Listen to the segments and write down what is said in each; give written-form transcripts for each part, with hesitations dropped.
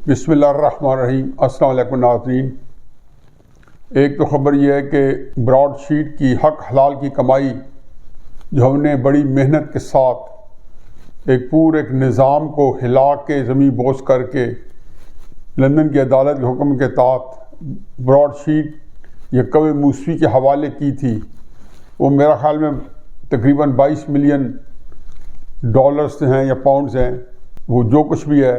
बिस्मिल्लाहिर्रहमानिर्रहीम। अस्सलाम वालेकुम नाज़रीन। एक तो ख़बर यह है कि ब्रॉडशीट की हक हलाल की कमाई जो हमने बड़ी मेहनत के साथ एक पूरे निज़ाम को हिला के ज़मीन बोझ करके लंदन की अदालत के हुक्म के तहत ब्रॉडशीट ये कवे मूसवी के हवाले की थी, वो मेरा ख़्याल में तकरीबन 22 मिलियन डॉलर्स हैं या पाउंड्स हैं, वो जो कुछ भी है,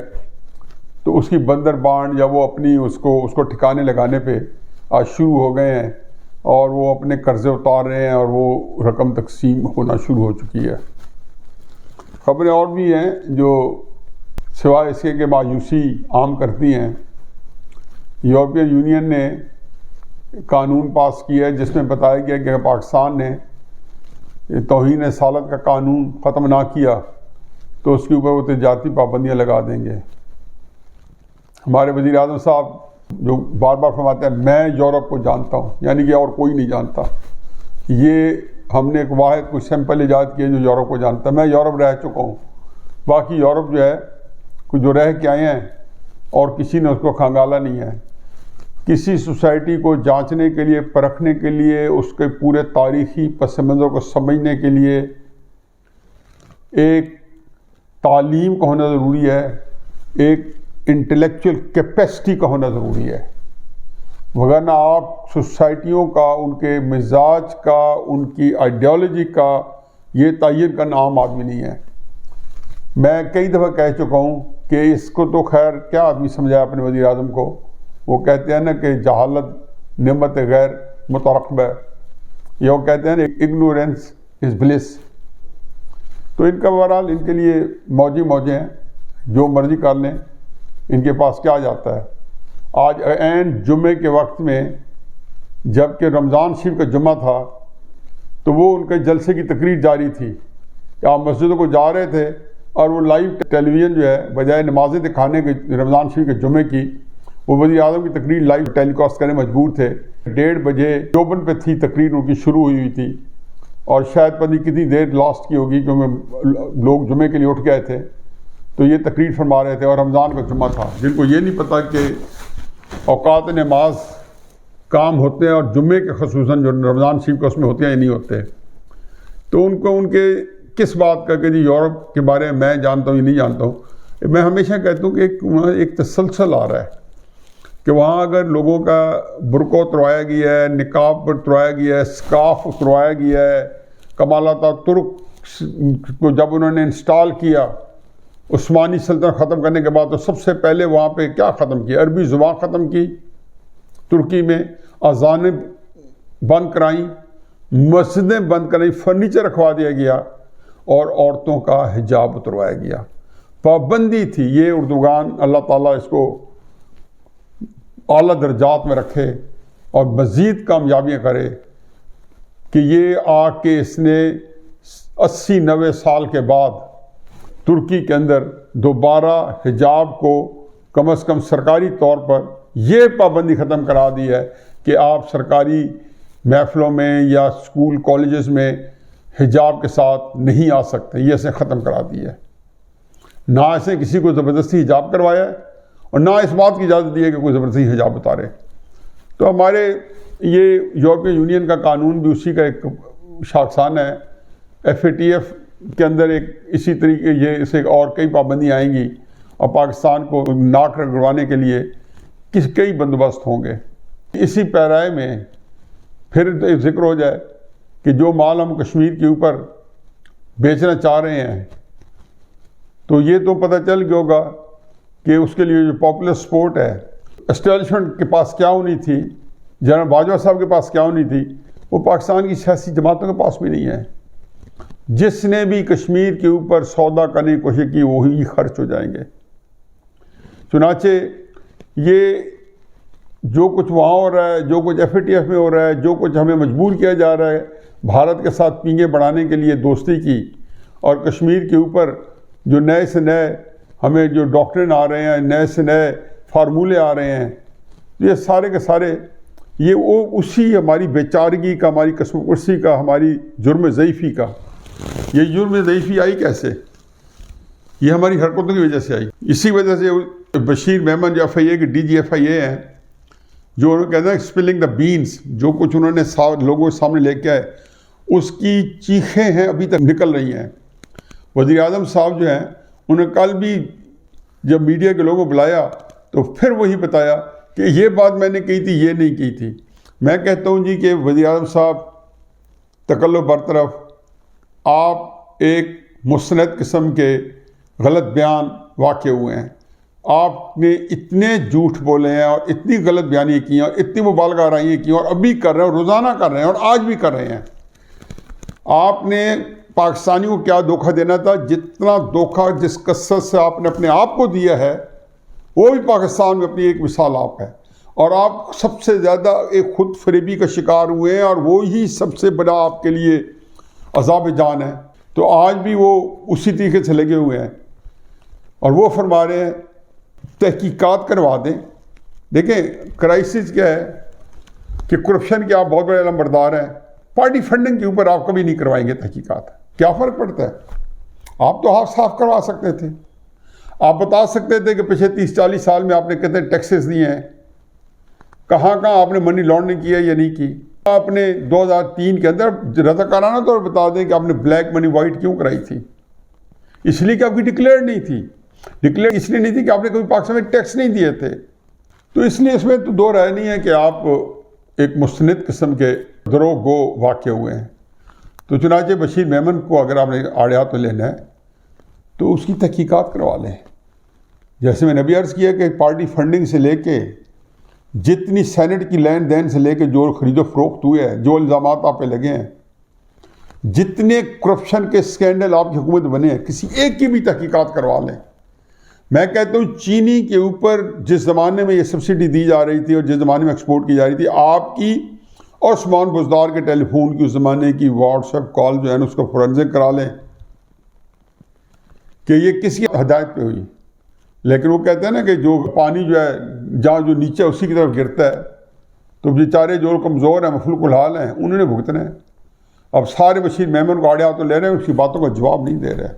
तो उसकी बंदरबांड या वो अपनी उसको ठिकाने लगाने पे आज शुरू हो गए हैं और वो अपने कर्ज़े उतार रहे हैं और वो रकम तकसीम होना शुरू हो चुकी है। ख़बरें और भी हैं जो सिवाय इसके कि मायूसी आम करती हैं। यूरोपियन यूनियन ने कानून पास किया है जिसमें बताया गया कि पाकिस्तान ने तौहीन सालत का कानून ख़त्म ना किया तो उसके ऊपर वो तिजारती पाबंदियाँ लगा देंगे। हमारे वज़ीर आज़म साहब जो बार बार फरमाते हैं मैं यूरोप को जानता हूँ, यानी कि और कोई नहीं जानता। ये हमने एक वाहिद कुछ सैंपल ईजाद किए जो यूरोप को जानता है। मैं यूरोप रह चुका हूँ, बाकी यूरोप जो है कुछ जो रह के आए हैं और किसी ने उसको खंगाला नहीं है। किसी सोसाइटी को जांचने के लिए, परखने के लिए, उसके पूरे तारीख़ी पस मंज़र को समझने के लिए एक तालीम का होना ज़रूरी है, एक इंटेलेक्चुअल कैपेसिटी का होना ज़रूरी है। वगरना आप सोसाइटियों का, उनके मिजाज का, उनकी आइडियोलॉजी का ये तयन करना आम आदमी नहीं है। मैं कई दफ़ा कह चुका हूँ कि इसको तो खैर क्या आदमी समझाया अपने वज़ीर आज़म को। वो कहते हैं ना कि जहालत नेमत गैर मुतरक़ब है, या वो कहते हैं ना इग्नोरेंस इज़ ब्लिस। तो इनका बहरहाल इनके लिए मौजे हैं, जो मर्जी कर लें, इनके पास क्या जाता है। आज ऐन जुम्मे के वक्त में जबकि रमज़ान शरीफ का जुम्मा था तो वो उनके जलसे की तकरीर जारी थी। आप मस्जिदों को जा रहे थे और वो लाइव टेलीविज़न जो है बजाय नमाज़ें दिखाने के रमज़ान शरीफ के जुम्मे की, वो वज़ीर आज़म की तकरीर लाइव टेलीकास्ट करने मजबूर थे। 1:30 बजे चौबन पे थी तकरीर, उनकी शुरू हुई थी और शायद पता नहीं कितनी देर लास्ट की होगी क्योंकि लोग जुम्मे के लिए उठ गए थे। तो ये तकरीर फरमा रहे थे और रमज़ान का जुम्मा था। जिनको ये नहीं पता कि औकात नमाज काम होते हैं और जुम्मे के खसूसन जो रमज़ान शरीफ का उसमें होते हैं या नहीं होते, तो उनको उनके किस बात का कि जी यूरोप के बारे में मैं जानता हूँ या नहीं जानता हूँ। मैं हमेशा कहता हूँ कि एक तसलसल आ रहा है कि वहाँ अगर लोगों का बुरका उतरवाया गया है, निकाब उतरवाया गया है, स्काफ उतरवाया गया है। कमाल अतातुर्क को जब उन्होंने इंस्टॉल किया उस्मानी सल्तनत ख़त्म करने के बाद, तो सबसे पहले वहाँ पे क्या ख़त्म किया, अरबी ज़ुबान ख़त्म की, तुर्की में अज़ानें बंद कराई, मस्जिदें बंद कराई, फर्नीचर रखवा दिया गया और औरतों का हिजाब उतरवाया गया। पाबंदी थी। ये उर्दुगान अल्लाह ताला इसको आला दर्जात में रखे और मज़ीद कामयाबियाँ करे कि ये आके इसने 80-90 साल के बाद तुर्की के अंदर दोबारा हिजाब को कम से कम सरकारी तौर पर यह पाबंदी ख़त्म करा दी है कि आप सरकारी महफिलों में या स्कूल कॉलेजेस में हिजाब के साथ नहीं आ सकते। ये ऐसे ख़त्म करा दी है। ना ऐसे किसी को ज़बरदस्ती हिजाब करवाया है और ना इस बात की इजाज़त दी है कि कोई ज़बरदस्ती हिजाब उतारे। तो हमारे ये यूरोपियन यूनियन का कानून भी उसी का एक शाखसाना है। FATF के अंदर एक इसी तरीके ये इसे और कई पाबंदियाँ आएंगी और पाकिस्तान को नाक रगड़वाने के लिए कई बंदोबस्त होंगे। इसी पैराए में फिर जिक्र हो जाए कि जो माल हम कश्मीर के ऊपर बेचना चाह रहे हैं, तो ये तो पता चल गया होगा कि उसके लिए जो पॉपुलर सपोर्ट है, एस्टेब्लिशमेंट के पास क्या होनी थी, जनरल बाजवा साहब के पास क्या होनी थी, वो पाकिस्तान की सियासी जमातों के पास भी नहीं है। जिसने भी कश्मीर के ऊपर सौदा करने की कोशिश की वही खर्च हो जाएंगे। चुनाचे ये जो कुछ वहाँ हो रहा है, जो कुछ FATF में हो रहा है, जो कुछ हमें मजबूर किया जा रहा है भारत के साथ पींगे बढ़ाने के लिए दोस्ती की, और कश्मीर के ऊपर जो नए से नए हमें जो डॉक्ट्रिन आ रहे हैं, नए से नए फार्मूले आ रहे हैं, ये सारे के सारे ये वो उसी हमारी बेचारगी का, हमारी कस्मकुर्सी का, हमारी जुर्म ज़ईफ़ी का। ये जुर्म ज़ईफ़ी आई कैसे? ये हमारी हरकतों की वजह से आई। इसी वजह से बशीर मेमन जो FIA के DGFIA हैं, जो उन्होंने कहते हैं स्पिलिंग द बीन्स, जो कुछ उन्होंने लोगों के सामने लेके आए उसकी चीखें हैं अभी तक निकल रही हैं। वज़ीर आज़म साहब जो हैं उन्होंने कल भी जब मीडिया के लोगों को बुलाया तो फिर वही बताया कि ये बात मैंने कही थी, ये नहीं की थी। मैं कहता हूँ जी कि वज़ीर आज़म साहब तकल्लुफ़ बरतरफ, आप एक मुस्तनद किस्म के गलत बयान वाक़े हुए हैं। आपने इतने झूठ बोले हैं और इतनी गलत बयानी की हैं और इतनी मुबालगा आराइयाँ की और अभी कर रहे हैं, रोज़ाना कर रहे हैं और आज भी कर रहे हैं। आपने पाकिस्तानियों को क्या धोखा देना था, जितना धोखा जिस कसरत से आपने अपने आप को दिया है वो भी पाकिस्तान में अपनी एक मिसाल आप है। और आप सबसे ज़्यादा एक खुद फरेबी का शिकार हुए हैं और वो ही सबसे बड़ा आपके लिए अज़ाब जान है। तो आज भी वो उसी तरीके से लगे हुए हैं और वो फरमा रहे हैं तहकीकात करवा दें। देखें क्राइसिस क्या है कि करप्शन के आप बहुत बड़े लंबरदार हैं, पार्टी फंडिंग के ऊपर आप कभी नहीं करवाएंगे तहकीकात। क्या फ़र्क पड़ता है? आप तो हाथ साफ करवा सकते थे। आप बता सकते थे कि पिछले 30-40 साल में आपने कितने टैक्सेस दिए हैं, कहाँ कहाँ आपने मनी लॉन्ड्रिंग किया या नहीं की। आपने 2003 के अंदर रज़ाकाराना तौर पर बता दें कि आपने ब्लैक मनी वाइट क्यों कराई थी। इसलिए कि आपकी डिक्लेयर नहीं थी। डिक्लेयर इसलिए नहीं थी कि आपने कभी पाकिस्तान में टैक्स नहीं दिए थे। तो इसलिए इसमें तो दो राय नहीं है कि आप एक मुस्तनद किस्म के दरोग गो वाक़े हुए हैं। तो चुनांचे बशीर मेमन को अगर आपने आड़े तो लेना है तो उसकी तहकीकात करवा लें। जैसे मैंने अभी अर्ज़ किया कि पार्टी फंडिंग से लेके जितनी सेनेट की लेन देन से लेके जो खरीदो फरोख्त हुए हैं, जो इल्ज़ामात आप पे लगे हैं, जितने करप्शन के स्कैंडल आपकी हुकूमत बने हैं, किसी एक की भी तहकीकात करवा लें। मैं कहता हूँ चीनी के ऊपर जिस ज़माने में ये सब्सिडी दी जा रही थी और जिस ज़माने में एक्सपोर्ट की जा रही थी, आपकी और उस्मान बुज़दार के टेलीफोन की उस ज़माने की व्हाट्सएप कॉल जो है ना उसको फोरेंसिक करा लें कि ये किसी हदायत पे हुई। लेकिन वो कहते हैं ना कि जो पानी जो है जहाँ जो नीचे उसी की तरफ गिरता है, तो बेचारे जो कमज़ोर हैं, मफलूकुल हाल हैं, उन्होंने भुगतना है। अब सारे बशीर मेमन को आड़े हाथों ले रहे हैं, उसकी बातों का जवाब नहीं दे रहे।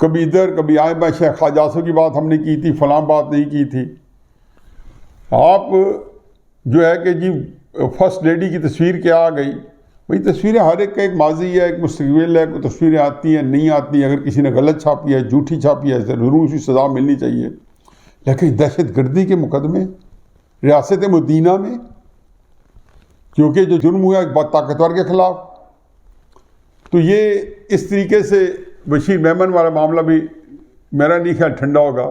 कभी इधर कभी आए मैं शेख ख्वाजासो की बात हमने की थी, फलां बात नहीं की थी। आप जो है कि जी फर्स्ट लेडी की तस्वीर क्या आ गई। भाई तस्वीरें हर एक का एक माजी है, एक मुस्तकबिल है, कोई तस्वीरें आती हैं नहीं आती हैं। अगर किसी ने गलत छापी है, झूठी छापी है, ज़रूर उसकी सज़ा मिलनी चाहिए। लेकिन दहशत गर्दी के मुकदमे रियासत मदीना में, क्योंकि जो जुर्म हुआ ताकतवर के ख़िलाफ़, तो ये इस तरीके से बशीर मेमन वाला मामला भी मेरा नहीं ख्याल ठंडा होगा।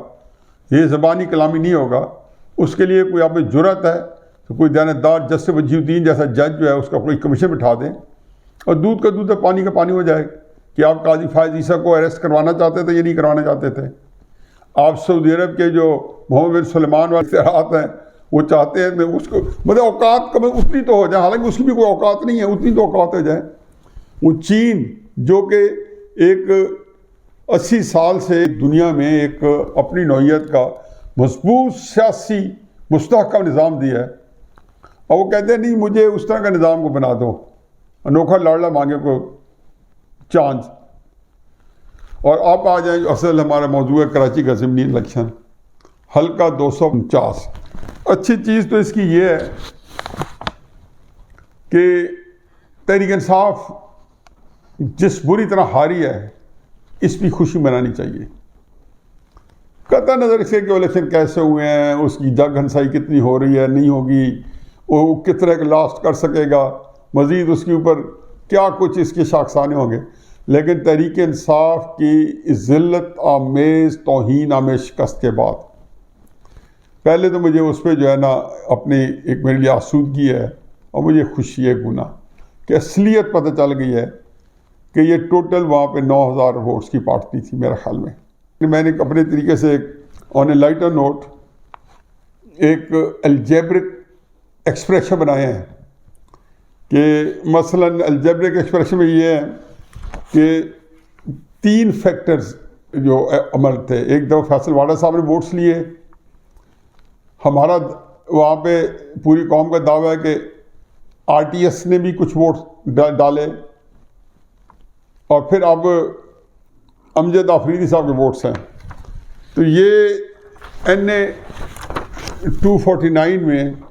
ये ज़बानी कलामी नहीं होगा। उसके लिए कोई आप में जुर्रत है तो कोई दयानतदार जस्टिस वजीहुद्दीन जैसा जज जो है उसका कोई कमीशन बिठा दें और दूध का दूध है पानी का पानी हो जाए। कि आप काजी फायज़ ईसा को अरेस्ट करवाना चाहते थे या नहीं करवाना चाहते थे। आप सऊदी अरब के जो मोहम्मद बिन सलमान वाले रात हैं वो चाहते हैं उसको मतलब औकात कम उतनी तो हो जाए, हालांकि उसकी भी कोई औकात नहीं है, उतनी तो औकात हो जाए। वो चीन जो कि एक 80 साल से दुनिया में एक अपनी नौइयत का मजबूत सियासी मुस्तहकम निज़ाम दिया है, और वो कहते हैं नहीं मुझे उस तरह का निज़ाम को बना दो, अनोखा लाडला मांगे को चांद। और आप आ जाए, असल हमारा मौजू है कराची का ज़िमनी इलेक्शन, हल्का 249। अच्छी चीज़ तो इसकी ये है कि तहरीक इंसाफ जिस बुरी तरह हारी है इस पर खुशी मनानी चाहिए। कतई नज़र इसके कि इलेक्शन कैसे हुए हैं, उसकी जग हंसाई कितनी हो रही है नहीं होगी, वो किस तरह का लास्ट कर सकेगा, मज़ीद उसके ऊपर क्या कुछ इसके शाखसाने होंगे। लेकिन तहरीक इंसाफ की ज़िल्लत आमेज़ तौहीन आमेज़ शिकस्त के बाद पहले तो मुझे उस पर जो है ना अपनी एक मेरे लिए आसूदगी है और मुझे खुशी है गुना कि असलियत पता चल गई है कि ये टोटल वहाँ पे 9000 वोट्स की पार्टी थी मेरे ख्याल में। मैंने अपने तरीके से ऑन ए लाइटर नोट एक अलजेब्रिक एक्सप्रेशन बनाए हैं कि मसलन अलजेब्रिक एक्सप्रेशन में ये है कि 3 फैक्टर्स जो अमल थे। एक दफ़ा फैसल वाडा साहब ने वोट्स लिए, हमारा वहाँ पे पूरी कौम का दावा है कि RTS ने भी कुछ वोट डाले, और फिर अब अमजद आफरीदी साहब के वोट्स हैं। तो ये NA 249 में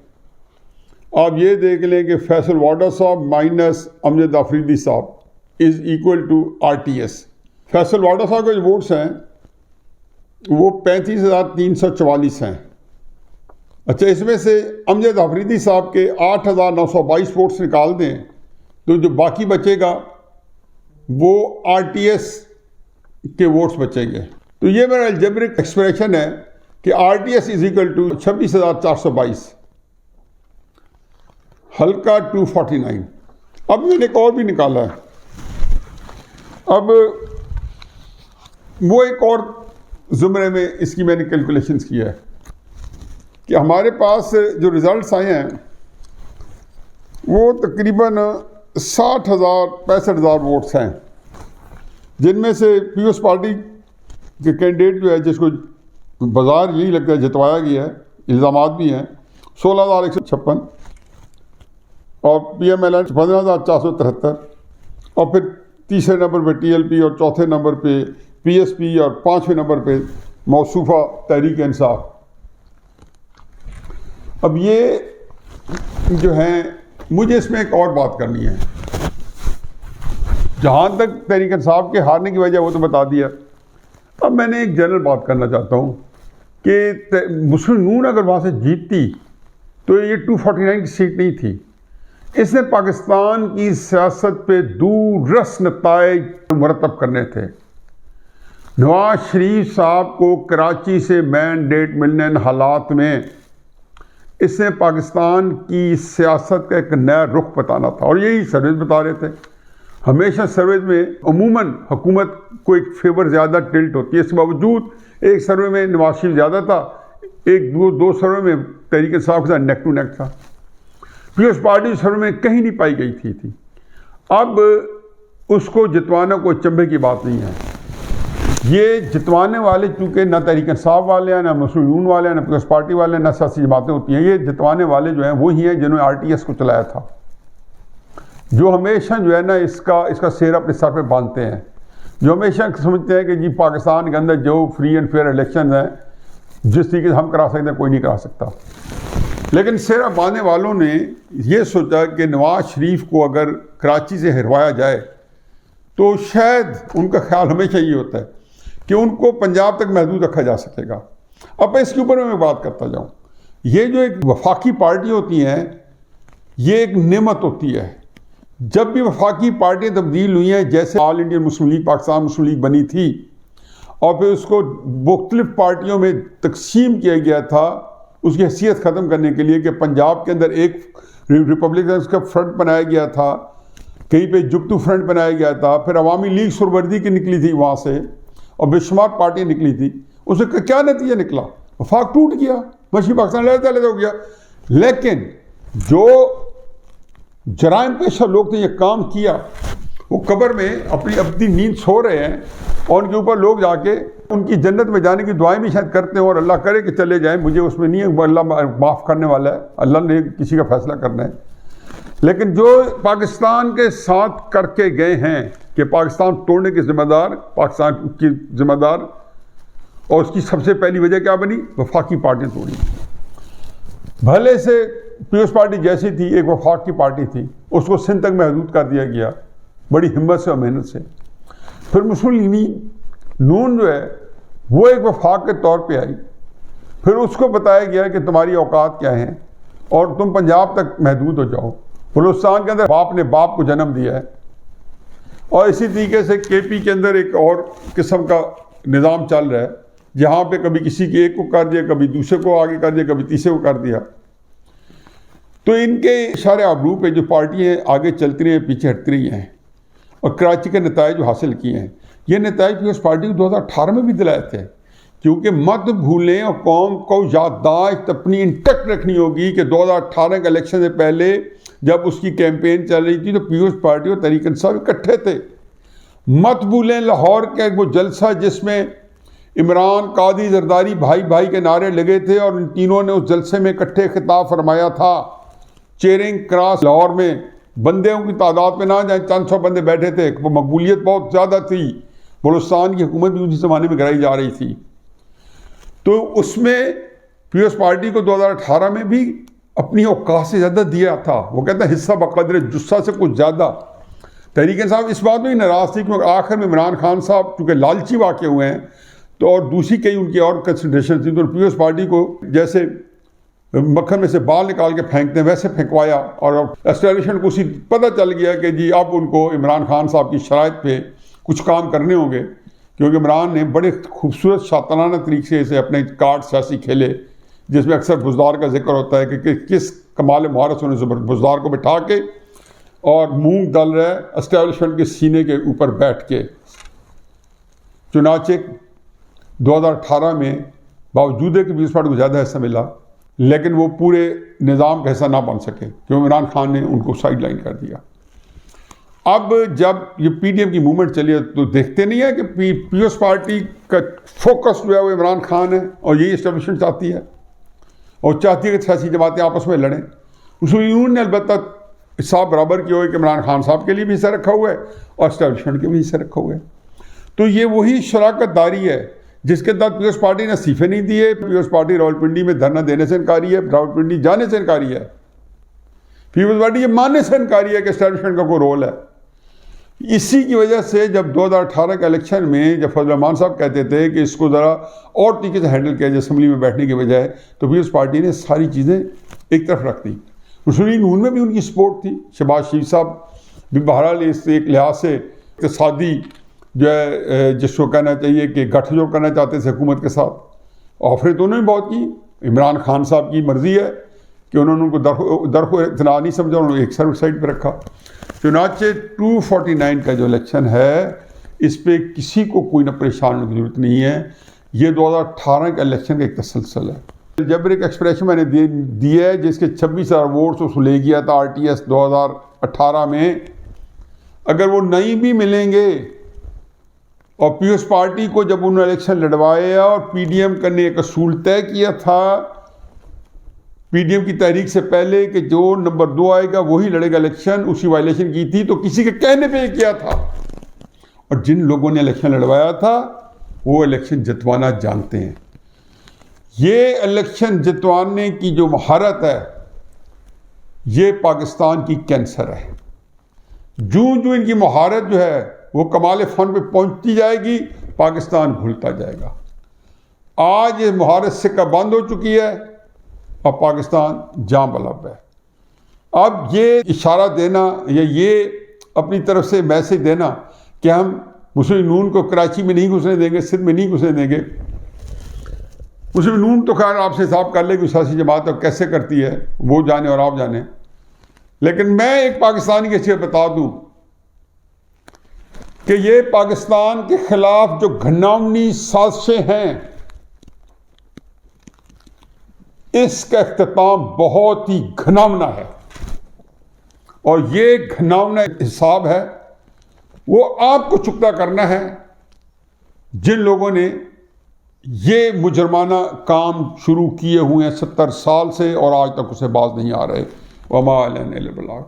आप ये देख लें कि फैसल वाडा साहब minus Amjad Afridi sahab is equal to RTS। Faisal Vawda sahab के जो वोट्स हैं वो 35,344 हैं। अच्छा, इसमें से अमजद आफरीदी साहब के 8,922 वोट्स निकाल दें तो जो बाकी बचेगा वो RTS के वोट्स बचेंगे। तो ये मेरा अलजेब्रिक एक्सप्रेशन है कि RTS इज इक्वल टू 26,422 हल्का 249। अब मैंने एक और भी निकाला है। अब वो एक और ज़ुमरे में इसकी मैंने कैलकुलेशंस किया है कि हमारे पास जो रिज़ल्ट्स आए हैं वो तकरीबन 65,000 वोट्स हैं, जिनमें से पीपल्स पार्टी के कैंडिडेट जो है जिसको बाजार यही लगता है जितवाया गया है, इल्ज़ामात भी हैं, 16,156 और PMLN 15,473 और फिर तीसरे नंबर पे TLP और चौथे नंबर पे PSP और पाँचवें नंबर पे मौसूफ़ा तहरीक इंसाफ। अब ये जो है मुझे इसमें एक और बात करनी है। जहाँ तक तहरीक इंसाफ के हारने की वजह वो तो बता दिया। अब मैंने एक जनरल बात करना चाहता हूँ कि मुस्लिम नून अगर वहाँ से जीतती तो ये 249 की सीट नहीं थी। इसने पाकिस्तान की सियासत पे दूररस नताइज मुरतब करने थे। नवाज शरीफ साहब को कराची से मैंडेट मिलने हालात में इसने पाकिस्तान की सियासत का एक नया रुख बताना था, और यही सर्वेज बता रहे थे। हमेशा सर्वेज में अमूमन हुकूमत को एक फेवर ज़्यादा टिल्ट होती है। इसके बावजूद एक सर्वे में नवाज शरीफ ज़्यादा था, एक दो सर्वे में तहरीक इंसाफ के साथ नेक टू नेक था। पीपल्स पार्टी सर्वे में कहीं नहीं पाई गई थी। अब उसको जितवाना कोई चंबे की बात नहीं है। ये जितवाने वाले चूँकि ना तहरीक इंसाफ वाले हैं, ना मुस्लिम यून वाले हैं, ना पीपल्स पार्टी वाले हैं, ना सियासी जमातें होती हैं। ये जितवाने वाले जो हैं वो ही हैं जिन्होंने RTS को चलाया था, जो हमेशा जो है ना इसका सिर अपने सर पे बांधते हैं, जो हमेशा समझते हैं कि जी पाकिस्तान के अंदर जो फ्री एंड फेयर इलेक्शन हैं जिस तरीके से हम करा सकते हैं कोई नहीं करा सकता। लेकिन सिर बांधने वालों ने ये सोचा कि नवाज शरीफ को अगर कराची से हरवाया जाए तो शायद उनका ख्याल हमेशा ये होता है कि उनको पंजाब तक महदूद रखा जा सकेगा। अब इसके ऊपर मैं बात करता जाऊँ। ये जो एक वफाकी पार्टी होती हैं ये एक नेमत होती है। जब भी वफाकी पार्टियाँ तब्दील हुई हैं, जैसे all Indian Muslim League, Pakistan Muslim League बनी थी और फिर उसको मुख्तलिफ पार्टियों में तकसीम किया गया था उसकी हैसियत ख़त्म करने के लिए कि पंजाब के अंदर एक रिपब्लिकन का फ्रंट बनाया गया था, कहीं पे जुगतू फ्रंट बनाया गया था, फिर अवामी लीग सुरवर्दी की निकली थी वहाँ से और बेशुमार पार्टियाँ निकली थी। उसका क्या नतीजा निकला? वफाक टूट गया, मशरक़ी पाकिस्तान अलग हो गया। लेकिन जो जराइम पेशा लोग थे ये काम किया, वो कब्र में अपनी नींद सो रहे हैं और उनके ऊपर लोग जाके उनकी जन्नत में जाने की दुआएं भी शायद करते हैं और अल्लाह करे कि चले जाएं, मुझे उसमें नहीं है, अल्लाह माफ़ करने वाला है, अल्लाह ने किसी का फैसला करना है। लेकिन जो पाकिस्तान के साथ करके गए हैं कि पाकिस्तान तोड़ने के ज़िम्मेदार पाकिस्तान की ज़िम्मेदार, और उसकी सबसे पहली वजह क्या बनी? वफाकी पार्टियाँ तोड़ी। भले से पीपल्स पार्टी जैसी थी, एक वफाक की पार्टी थी, उसको सिंध तक महदूद कर दिया गया बड़ी हिम्मत से और मेहनत से। फिर मुस्लिम लीग नून जो है वो एक वफाक के तौर पे आई, फिर उसको बताया गया कि तुम्हारी औकात क्या है और तुम पंजाब तक महदूद हो जाओ। बलूचिस्तान के अंदर बाप ने बाप को जन्म दिया है और इसी तरीके से KP के अंदर एक और किस्म का निज़ाम चल रहा है जहाँ पे कभी किसी के एक को कर दिया, कभी दूसरे को आगे कर दिया, कभी तीसरे को कर दिया। तो इनके इशारे आबरू पे जो पार्टियाँ आगे चलती रही हैं, पीछे हटती रही हैं और कराची के नताइज जो हासिल किए हैं, ये नताइज पीपल्स पार्टी को 2018 में भी दिलाए थे। क्योंकि मत भूलें और कौम को याददाश्त अपनी इंटैक्ट रखनी होगी कि 2018 के इलेक्शन से पहले जब उसकी कैंपेन चल रही थी तो पीपल्स पार्टी और तहरीक इंसाफ इकट्ठे थे। मत भूलें लाहौर का वो जलसा जिसमें इमरान, कादी, जरदारी भाई भाई के नारे लगे थे और इन तीनों ने उस जलसे में इकट्ठे खिताब फरमाया था। चेयरिंग क्रॉस लाहौर में बंदों की तादाद में ना जाए 400 बंदे बैठे थे, वो मकबूलियत बहुत ज़्यादा थी। बलूचिस्तान की हुकूमत भी उसी ज़माने में गिराई जा रही थी। तो उसमें पीपल्स पार्टी को 2018 में भी अपनी औकात से ज़्यादा दिया था। वो कहता है हिस्सा बकदर जुस्सा से कुछ ज़्यादा। तहरीक इंसाफ इस बात में ही नाराज़ थी क्योंकि आखिर में इमरान खान साहब चूँकि लालची वाक़े हुए हैं तो और दूसरी कई उनकी और कंसिडरेशन थी, तो पीपल्स पार्टी को जैसे मक्खन में से बाल निकाल के फेंकते हैं वैसे फेंकवाया और एस्टेब्लिशमेंट को उसी पता चल गया कि जी अब उनको इमरान खान साहब की शराइत पे कुछ काम करने होंगे, क्योंकि इमरान ने बड़े खूबसूरत शाताना तरीके से अपने कार्ड सियासी खेले, जिसमें अक्सर बुज़दार का जिक्र होता है कि किस कमाल महारत से उन्होंने बुज़दार को बिठा के और मूंग दल रहे एस्टेब्लिशमेंट के सीने के ऊपर बैठ के। चुनाचे 2018 में बावजूद है कि पीपल्स पार्टी को ज़्यादा हिस्सा मिला, लेकिन वो पूरे निज़ाम का हिस्सा ना बन सके क्योंकि इमरान खान ने उनको साइड लाइन कर दिया। अब जब ये पीडीएम की मूवमेंट चली है तो देखते नहीं है कि पीपल्स पार्टी का फोकस जो है वो इमरान खान है और यही एस्टेब्लिशमेंट चाहती है और चाहती है कि सियासी जमातें आपस में लड़ें। मुस्लिम यूनियन ने अलबत्ता हिसाब बराबर किया हुआ है कि इमरान खान साहब के लिए भी हिस्सा रखा हुआ है और एस्टेब्लिशमेंट के भी हिस्सा रखा हुआ है। तो ये वही शराकतदारी है जिसके तहत पीपल्स पार्टी ने इस्तीफे नहीं दिए। पीपल्स पार्टी रावलपिंडी में धरना देने से इनकारी है, रावलपिंडी जाने से इनकारी है। पीपल्स पार्टी ये मानने से इनकारी है कि एस्टेब्लिशमेंट का कोई रोल है। इसी की वजह से जब 2018 के इलेक्शन में जब फजल रहमान साहब कहते थे कि इसको ज़रा और तरीके से हैंडल किया जाए असेंबली में बैठने के बजाय, तो पीपल्स पार्टी ने सारी चीज़ें एक तरफ रख दी। मुस्लिम नून में भी उनकी सपोर्ट थी। शहबाज शरीफ साहब भी बहरहाल इस एक लिहाज से इक़्तिसादी जो है जिसको कहना चाहिए कि गठजोड़ करना चाहते थे हुकूमत के साथ। ऑफरें तो उन्होंने बहुत की। इमरान खान साहब की मर्ज़ी है कि उन्होंने उनको दरखो इतना नहीं समझा, उन्होंने एक सर्व साइड पर रखा। चुनाचे 249 का जो इलेक्शन है इस पर किसी को कोई ना परेशान होने की ज़रूरत नहीं है। ये 2018 का इलेक्शन का एक तसलसल है। जब एक एक्सप्रेशन मैंने दिया है जिसके 26,000 वोट्स उसको ले गया था RTS 2018 में, अगर वो नहीं भी मिलेंगे और पीपल्स पार्टी को जब उन्होंने इलेक्शन लड़वाया और पीडीएम ने एक असूल तय किया था पीडीएम की तहरीक से पहले कि जो नंबर 2 आएगा वही लड़ेगा इलेक्शन, उसी वायलेशन की थी, तो किसी के कहने पे किया था। और जिन लोगों ने इलेक्शन लड़वाया था वो इलेक्शन जितवाना जानते हैं। ये इलेक्शन जितवाने की जो महारत है ये पाकिस्तान की कैंसर है। जो इनकी महारत जो है वो कमाल फन पे पहुंचती जाएगी, पाकिस्तान भूलता जाएगा। आज ये महारत सिक्का बंद हो चुकी है और पाकिस्तान जां बलब है। अब ये इशारा देना या ये अपनी तरफ से मैसेज देना कि हम मुस्लिम नून को कराची में नहीं घुसने देंगे, सिंध में नहीं घुसने देंगे। मुस्लिम नून तो खैर आपसे हिसाब कर ले कि सियासी जमात अब कैसे करती है, वो जाने और आप जाने। लेकिन मैं एक पाकिस्तानी के चीज़ बता दूं कि ये पाकिस्तान के खिलाफ जो घिनौनी साजिशें हैं इसका इख्तिताम बहुत ही घिनौना है। और ये घिनौना हिसाब है वो आपको चुकता करना है जिन लोगों ने ये मुजरमाना काम शुरू किए हुए हैं 70 साल से और आज तक उसे बाज नहीं आ रहे। वमा अलैना इल्ला अल बलाग।